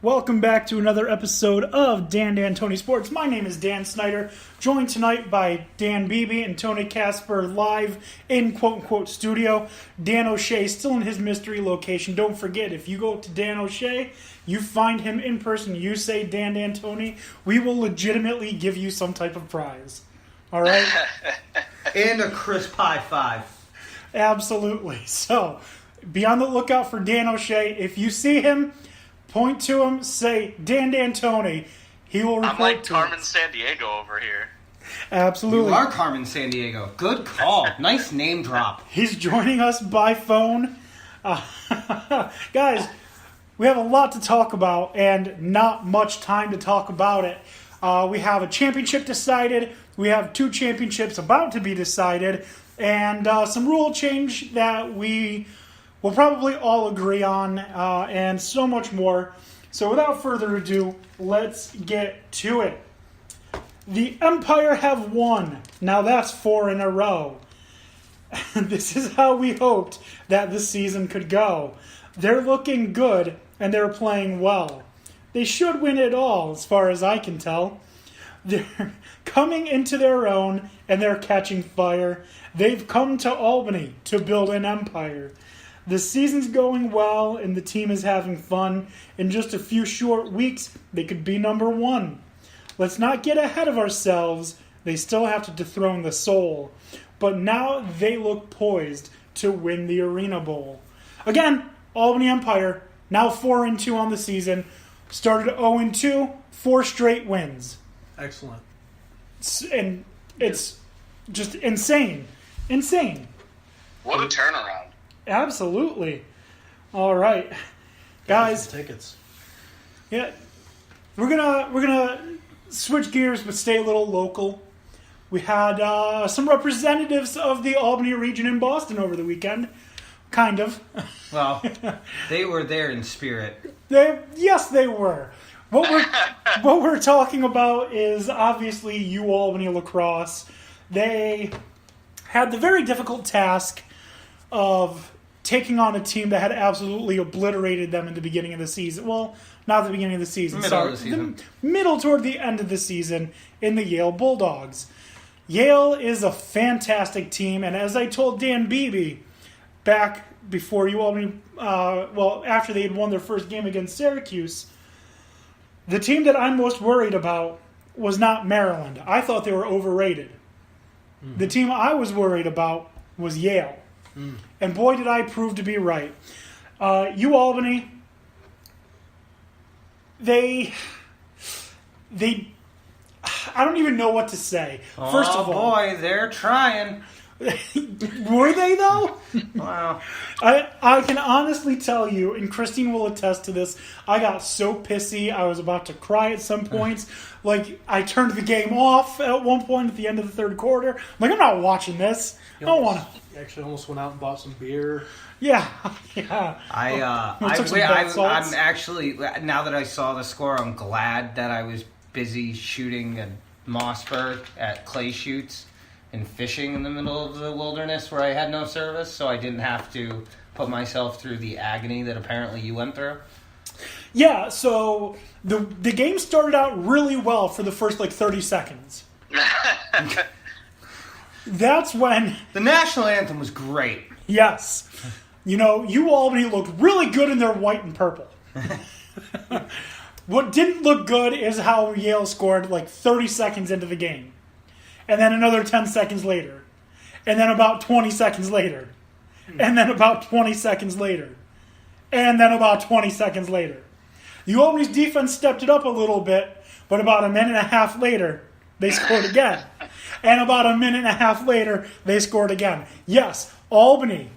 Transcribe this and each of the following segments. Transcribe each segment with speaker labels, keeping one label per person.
Speaker 1: Welcome back to another episode of Dan Tony Sports. My name is Dan Snyder, joined tonight by Dan Beebe and Tony Casper live in quote-unquote studio. Dan O'Shea still in his mystery location. Don't forget, if you go to Dan O'Shea, you find him in person, you say Dan Tony, we will legitimately give you some type of prize. All right?
Speaker 2: And a crisp high five.
Speaker 1: Absolutely. So, be on the lookout for Dan O'Shea. If you see him, point to him, say, Dan Tony. He will report.
Speaker 3: I'm like
Speaker 1: to
Speaker 3: Carmen
Speaker 1: us.
Speaker 3: Sandiego over here.
Speaker 1: Absolutely.
Speaker 2: You are Carmen Sandiego. Good call. Nice name drop.
Speaker 1: He's joining us by phone. Guys, we have a lot to talk about and not much time to talk about it. We have a championship decided. We have 2 championships about to be decided. And some rule change that we will probably all agree on, and so much more. So without further ado, let's get to it. The Empire have won. Now that's 4 in a row. This is how we hoped that this season could go. They're looking good, and they're playing well. They should win it all, as far as I can tell. They're coming into their own, and they're catching fire. They've come to Albany to build an empire. The season's going well, and the team is having fun. In just a few short weeks, they could be number 1. Let's not get ahead of ourselves. They still have to dethrone the Soul. But now they look poised to win the Arena Bowl. Again, Albany Empire, now 4-2 on the season. Started 0-2, 4 straight wins.
Speaker 4: Excellent.
Speaker 1: And it's just insane. Insane.
Speaker 3: What a turnaround.
Speaker 1: Absolutely. All right, guys.
Speaker 4: Tickets.
Speaker 1: Yeah, we're gonna switch gears, but stay a little local. We had some representatives of the Albany region in Boston over the weekend. Kind of.
Speaker 2: Well, they were there in spirit.
Speaker 1: Yes, they were. What we're talking about is obviously Albany Lacrosse. They had the very difficult task of taking on a team that had absolutely obliterated them in the beginning of the season. Well, not the beginning of the season.
Speaker 2: Middle of the season.
Speaker 1: The middle toward the end of the season in the Yale Bulldogs. Yale is a fantastic team, and as I told Dan Beebe back before after they had won their first game against Syracuse, the team that I'm most worried about was not Maryland. I thought they were overrated. Mm. The team I was worried about was Yale. Mm. And boy, did I prove to be right. Albany, they I don't even know what to say. First of all,
Speaker 2: boy, they're trying.
Speaker 1: Were they, though?
Speaker 2: Wow.
Speaker 1: I can honestly tell you, and Christine will attest to this, I got so pissy, I was about to cry at some points. Like, I turned the game off at one point at the end of the third quarter. I'm like, I'm not watching this. I don't want to.
Speaker 4: Actually almost went out and bought some beer.
Speaker 1: Yeah.
Speaker 2: I'm actually, now that I saw the score, I'm glad that I was busy shooting at Mossberg at clay shoots and fishing in the middle of the wilderness where I had no service, so I didn't have to put myself through the agony that apparently you went through.
Speaker 1: Yeah, so the game started out really well for the first 30 seconds. That's when
Speaker 2: the national anthem was great.
Speaker 1: Yes. Albany looked really good in their white and purple. What didn't look good is how Yale scored 30 seconds into the game. And then another 10 seconds later. And then about 20 seconds later. And then about 20 seconds later. And then about 20 seconds later. Albany's defense stepped it up a little bit, but about a minute and a half later, they scored again. And about a minute and a half later, they scored again. Yes, Albany,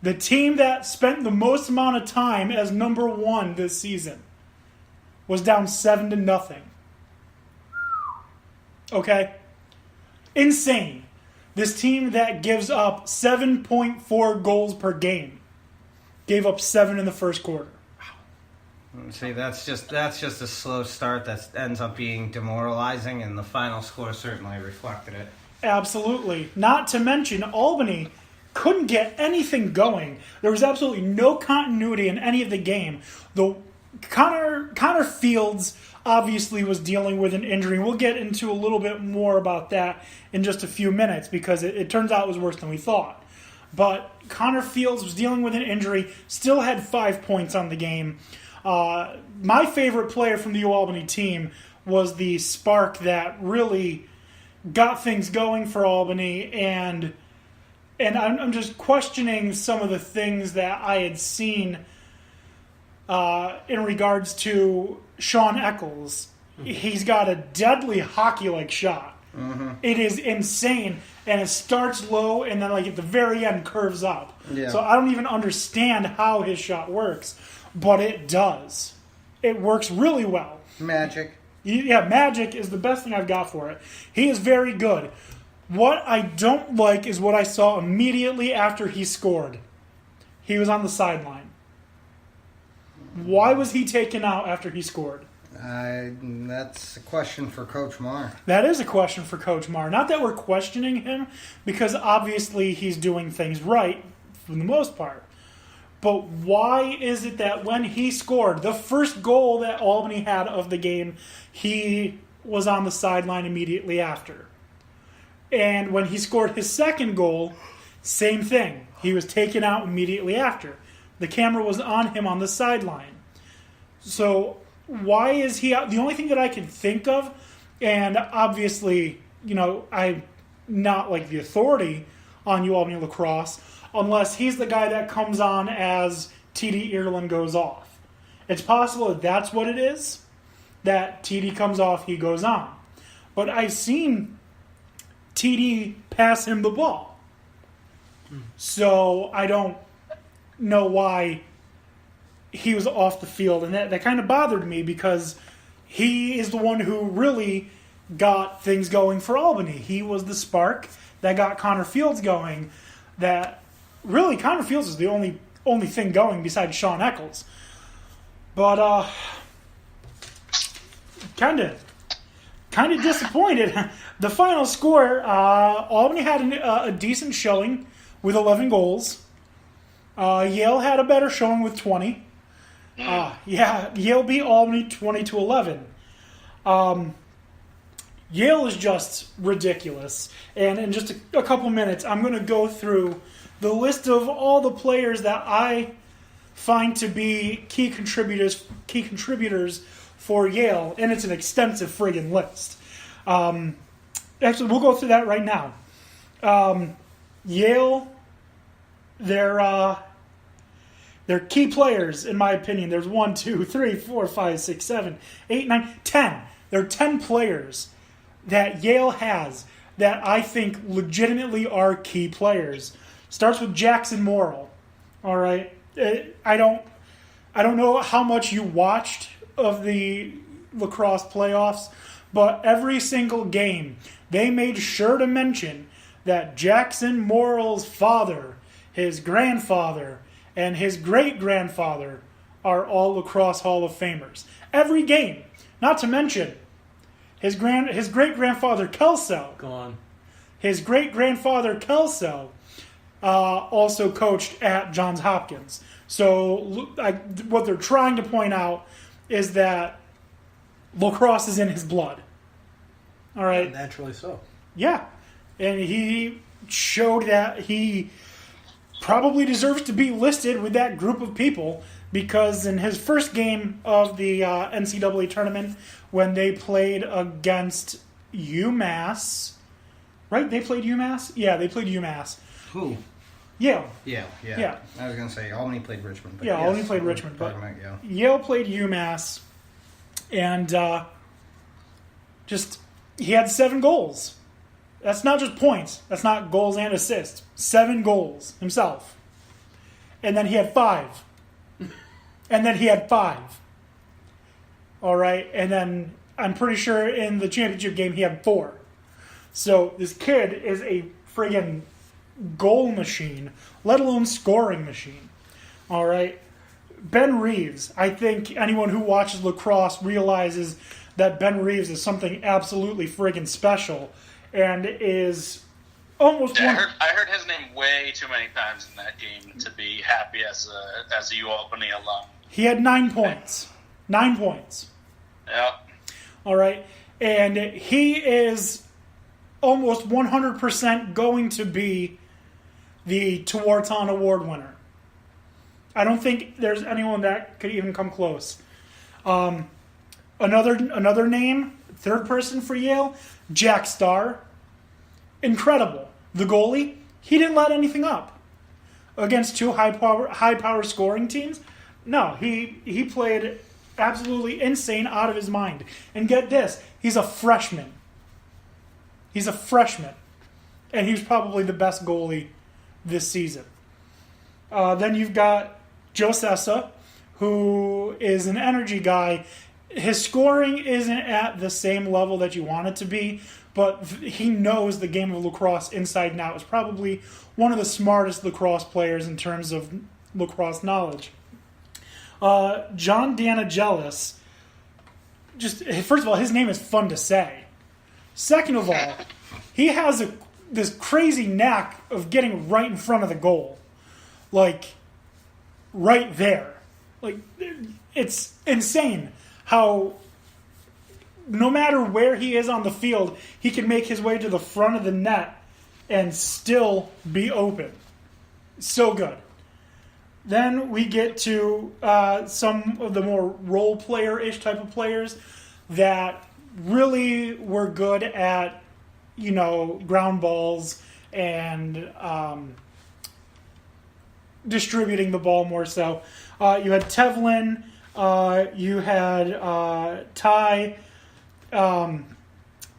Speaker 1: the team that spent the most amount of time as number 1 this season, was down 7-0. Okay? Insane. This team that gives up 7.4 goals per game gave up 7 in the first quarter.
Speaker 2: See, that's just a slow start that ends up being demoralizing, and the final score certainly reflected it.
Speaker 1: Absolutely. Not to mention, Albany couldn't get anything going. There was absolutely no continuity in any of the game. Connor Fields obviously was dealing with an injury. We'll get into a little bit more about that in just a few minutes because it turns out it was worse than we thought. But Connor Fields was dealing with an injury, still had 5 points on the game. My favorite player from the UAlbany team was the spark that really got things going for Albany, and I'm just questioning some of the things that I had seen in regards to Sean Eccles. He's got a deadly hockey-like shot. Mm-hmm. It is insane, and it starts low, and then like at the very end curves up. Yeah. So I don't even understand how his shot works, but it does. It works really well.
Speaker 2: Magic.
Speaker 1: Yeah, magic is the best thing I've got for it. He is very good. What I don't like is what I saw immediately after he scored. He was on the sideline. Why was he taken out after he scored?
Speaker 2: That's a question for Coach Marr.
Speaker 1: That is a question for Coach Marr. Not that we're questioning him, because obviously he's doing things right for the most part. But why is it that when he scored the first goal that Albany had of the game, he was on the sideline immediately after? And when he scored his second goal, same thing. He was taken out immediately after. The camera was on him on the sideline. So why is he out? The only thing that I can think of, and obviously, I'm not like the authority on UAlbany lacrosse, unless he's the guy that comes on as TD Ierlan goes off. It's possible that that's what it is, that TD comes off, he goes on. But I've seen TD pass him the ball. So I don't know why he was off the field. And that kind of bothered me because he is the one who really got things going for Albany. He was the spark that got Connor Fields going. That really, Connor Fields is the only thing going besides Sean Eccles. But kind of disappointed. The final score, Albany had a decent showing with 11 goals. Yale had a better showing with 20. Yale beat Albany 20-11. Yale is just ridiculous. And in just a couple minutes, I'm going to go through the list of all the players that I find to be key contributors for Yale, and it's an extensive friggin' list. Actually, we'll go through that right now. Yale, they're key players, in my opinion. There's 1, 2, 3, 4, 5, 6, 7, 8, 9, 10. There are 10 players that Yale has that I think legitimately are key players. Starts with Jackson Morrill. All right, I don't know how much you watched of the lacrosse playoffs, but every single game they made sure to mention that Jackson Morrill's father, his grandfather, and his great-grandfather are all lacrosse Hall of Famers. Every game. Not to mention his great-grandfather Kelso.
Speaker 4: Go on.
Speaker 1: His great-grandfather Kelso also coached at Johns Hopkins. So what they're trying to point out is that lacrosse is in his blood. All right?
Speaker 4: Naturally so.
Speaker 1: Yeah. And he showed that he probably deserves to be listed with that group of people, because in his first game of the NCAA tournament, when they played against UMass, right? They played UMass? Yeah, they played UMass.
Speaker 2: Who?
Speaker 1: Yale.
Speaker 2: Yeah. I was going to say, Albany played Richmond. But
Speaker 1: yeah,
Speaker 2: yes,
Speaker 1: Albany played Richmond. But
Speaker 2: Yale.
Speaker 1: Yale played UMass, and he had 7 goals. That's not just points. That's not goals and assists. 7 goals himself. And then he had 5. And then he had 5. All right? And then I'm pretty sure in the championship game he had 4. So this kid is a friggin' goal machine, let alone scoring machine. All right? Ben Reeves. I think anyone who watches lacrosse realizes that Ben Reeves is something absolutely friggin' special. And is almost
Speaker 3: I heard his name way too many times in that game to be happy as a UAlbany alum.
Speaker 1: He had 9 points. 9 points.
Speaker 3: Yeah.
Speaker 1: All right. And he is almost 100% going to be the Tuarton Award winner. I don't think there's anyone that could even come close. Another name, third person for Yale, Jack Starr. Incredible. The goalie, he didn't let anything up. Against 2 high power scoring teams, no, he played absolutely insane, out of his mind. And get this, he's a freshman. And he's probably the best goalie this season. Then you've got Joe Sessa, who is an energy guy. His scoring isn't at the same level that you want it to be, but he knows the game of lacrosse inside and out. He's probably one of the smartest lacrosse players in terms of lacrosse knowledge. John Danagelis, first of all, his name is fun to say. Second of all, he has this crazy knack of getting right in front of the goal. Like, right there. Like, it's insane how no matter where he is on the field, he can make his way to the front of the net and still be open. So good. Then we get to some of the more role player-ish type of players that really were good at, ground balls and distributing the ball more so. You had Tevlin, you had Ty.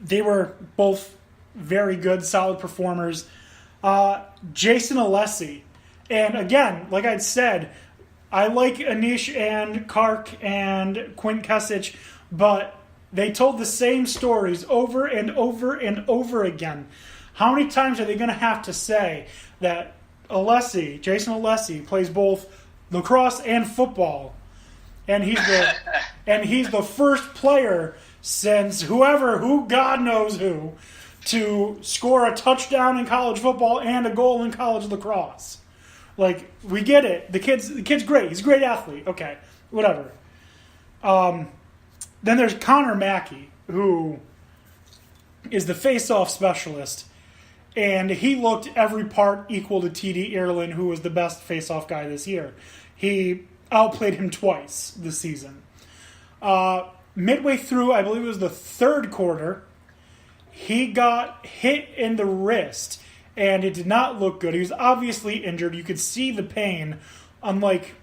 Speaker 1: They were both very good, solid performers. Jason Alessi. And again, like I'd said, I like Anish and Kark and Quint Kesich, but they told the same stories over and over and over again. How many times are they going to have to say that Jason Alessi, plays both lacrosse and football, and he's the first player since God knows who, to score a touchdown in college football and a goal in college lacrosse. Like, we get it. The kid's great. He's a great athlete. Okay, whatever. Then there's Connor Mackey, who is the face-off specialist, and he looked every part equal to T.D. Ireland, who was the best face-off guy this year. He outplayed him twice this season. Midway through, I believe it was the third quarter, he got hit in the wrist, and it did not look good. He was obviously injured. You could see the pain, unlike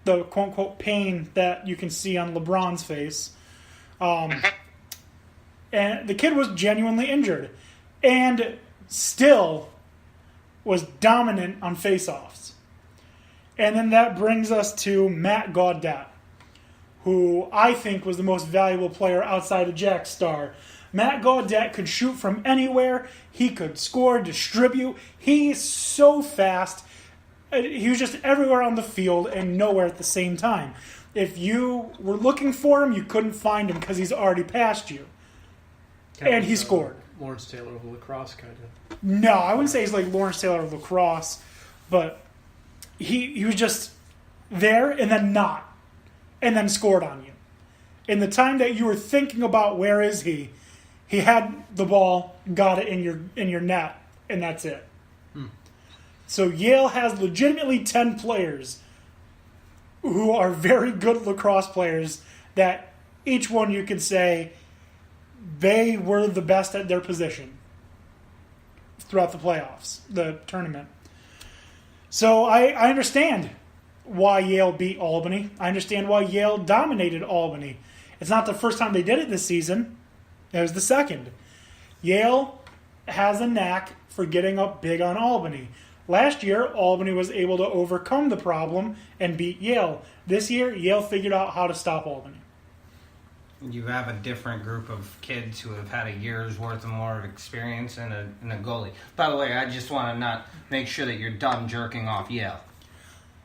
Speaker 1: the quote-unquote pain that you can see on LeBron's face. And the kid was genuinely injured and still was dominant on face-offs. And then that brings us to Matt Gaudette, who I think was the most valuable player outside of Jack Starr. Matt Gaudette could shoot from anywhere. He could score, distribute. He's so fast. He was just everywhere on the field and nowhere at the same time. If you were looking for him, you couldn't find him because he's already past you. And he scored.
Speaker 4: Lawrence Taylor of lacrosse, kind of.
Speaker 1: No, I wouldn't say he's like Lawrence Taylor of lacrosse, but he was just there and then not, and then scored on you. In the time that you were thinking about where is he had the ball, got it in your net, and that's it. So Yale has legitimately 10 players who are very good lacrosse players that each one you could say they were the best at their position throughout the playoffs, the tournament. So I understand why Yale beat Albany. I understand why Yale dominated Albany. It's not the first time they did it this season. It was the second. Yale has a knack for getting up big on Albany. Last year, Albany was able to overcome the problem and beat Yale. This year, Yale figured out how to stop Albany.
Speaker 2: You have a different group of kids who have had a year's worth of more of experience in a goalie. By the way, I just want to not make sure that you're done jerking off Yale.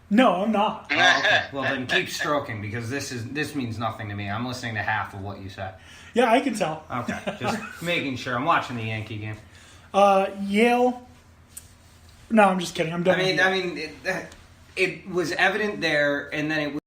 Speaker 1: No, I'm not.
Speaker 2: Oh, okay. Well, then keep stroking, because this means nothing to me. I'm listening to half of what you said.
Speaker 1: Yeah, I can tell.
Speaker 2: Okay, just making sure. I'm watching the Yankee game.
Speaker 1: Yale. No, I'm just kidding. I'm done.
Speaker 2: I mean, it was evident there, and then it was.